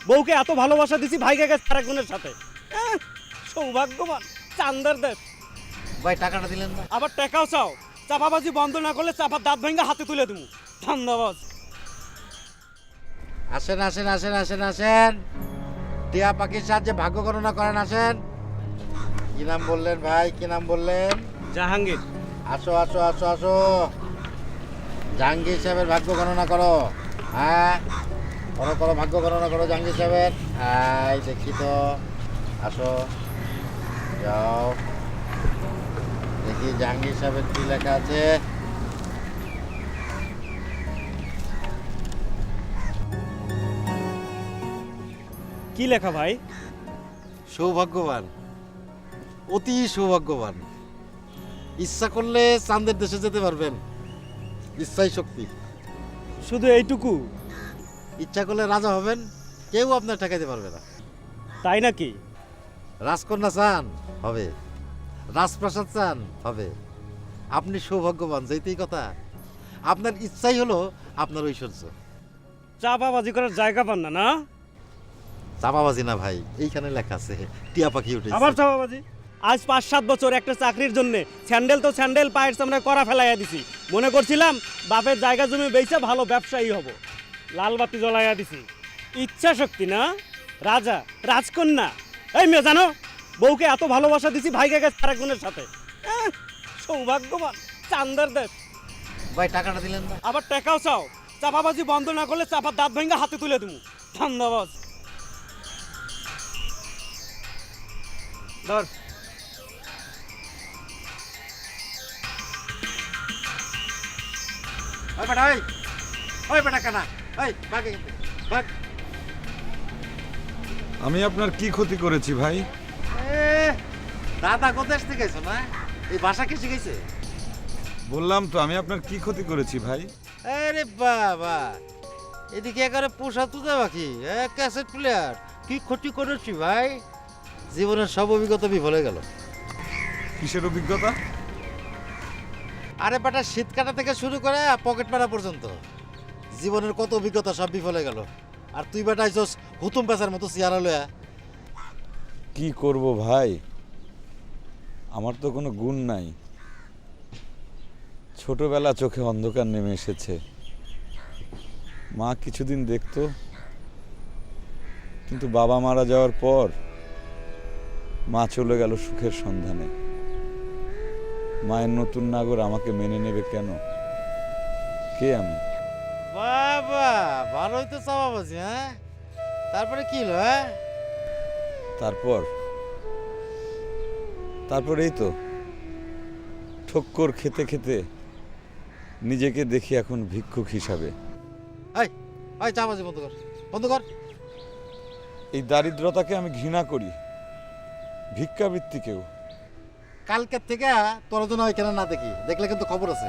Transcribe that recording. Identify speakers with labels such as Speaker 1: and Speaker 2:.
Speaker 1: বউকে এত ভালোবাসা দিছি, ভাইকে গেছে আরেকজনের সাথে। সৌভাগ্যবান চান্দার দেশ।
Speaker 2: ভাই টাকাটা দিলেন না?
Speaker 1: আবার টাকাও চাও? চাপাবাজি বন্ধ না করলে চাপার দাঁত ভেঙে হাতে তুলে দেবো। ধান্দাবাজ।
Speaker 2: আসেন আসেন আসেন আসেন আসেন, টিয়া পাখির সাহায্যে ভাগ্য গণনা করেন, আসেন। কি নাম বললেন ভাই, কি নাম বললেন?
Speaker 1: জাহাঙ্গীর।
Speaker 2: আসো আসো আসো আসো, জাহাঙ্গীর সাহেবের ভাগ্য গণনা করো। হ্যাঁ করো করো, ভাগ্য গণনা করো জাহাঙ্গীর সাহেবের। এই দেখি তো, আসো যাও দেখি জাহাঙ্গীর সাহেবের কি লেখা আছে।
Speaker 1: কি লেখা ভাই?
Speaker 2: সৌভাগ্যবান, অতি সৌভাগ্যবান। ইচ্ছা করলে চাঁদের দেশে যেতে পারবেন, ইচ্ছাই শক্তি।
Speaker 1: শুধু এইটুকু?
Speaker 2: ইচ্ছা করলে রাজা হবেন, কেউ আপনার ঠেকাইতে পারবে না।
Speaker 1: তাই নাকি?
Speaker 2: রাজকন্যা চান, হবে। রাজপ্রাসাদ চান, হবে। আপনি সৌভাগ্যবান, যেতেই কথা। আপনার ইচ্ছাই হলো আপনার ঐশ্বর্য।
Speaker 1: চাপাবাজি করার জায়গা পান না, না?
Speaker 2: চাপাবাজি না ভাই, এইখানে লেখা আছে টিয়া পাখি উঠে।
Speaker 1: আবার চাপাবাজি? আজ 5-7 বছর একটা চাকরির জন্য স্যান্ডেল তো স্যান্ডেল, পায়ের সামনে করা ফেলাইয়া দিছি। মনে করছিলাম বাপের জায়গা জমি বেচে ভালো ব্যবসায়ী হব, লাল বাতি জ্বলাইয়া দিছি। ইচ্ছা শক্তি না? রাজা, রাজকন্যা। এই মেয়ে জানো, বউকে এত ভালোবাসা দিছি, ভাইকে গেছে আরেকজনের সাথে। সৌভাগ্যবান চান্দার দেশ।
Speaker 2: ভাই টাকাটা দিলেন না?
Speaker 1: আবার টাকাও চাও? চাপাবাজি বন্ধ না করলে চাপার দাঁত ভেঙে হাতে তুলে দেবো। ধান্দাবাজ। ধর।
Speaker 2: ওই বেটা, ওই বেটা কানা, ওই ভাগ এখান থেকে, ভাগ।
Speaker 3: আমি আপনার কি ক্ষতি করেছি ভাই?
Speaker 2: দাদা কোথায় থেকে গেছো না? এই ভাষা কে শিখেছে?
Speaker 3: বললাম তো আমি আপনার কি ক্ষতি করেছি ভাই?
Speaker 2: আরে বাবা, এদিকে একেবারে পোষা তুদা বাকি, ক্যাসেট প্লেয়ার। কি ক্ষতি করেছি ভাই? জীবনের সব অভিজ্ঞতা বিফলে গেল।
Speaker 3: কিসের অভিজ্ঞতা?
Speaker 2: আরে বেটা, শীত কাটা থেকে শুরু করে পকেট মারা পর্যন্ত জীবনের কত অভিজ্ঞতা সব বিফলে গেল। আর তুই বেটা আইছস হুতুম পেঁচার মতো চেয়ারা লয়া।
Speaker 3: কি করব ভাই, আমার তো কোনো গুণ নাই। ছোটবেলা চোখে অন্ধকার নেমে এসেছে। মা কিছুদিন দেখতো, কিন্তু বাবা মারা যাওয়ার পর মা চলে গেল সুখের সন্ধানে। মায়ের নতুন নাগর আমাকে মেনে নেবে কেন? কে আমি?
Speaker 2: বাবা, ভালোই তো চাপাবাজি। হ্যাঁ, তারপরে কি হলো? হ্যাঁ,
Speaker 3: তারপর তারপর এই তো ঠক্কর খেতে খেতে নিজেকে দেখি এখন ভিক্ষুক হিসাবে।
Speaker 2: এই ওই চাপাবাজি বন্ধ কর, বন্ধ কর।
Speaker 3: এই দারিদ্রতাকে আমি ঘৃণা করি, ভিক্ষাবৃত্তিকেও।
Speaker 2: কালকের থেকে তোর জন্য ওইখানে না দেখি, দেখলে কিন্তু খবর আছে।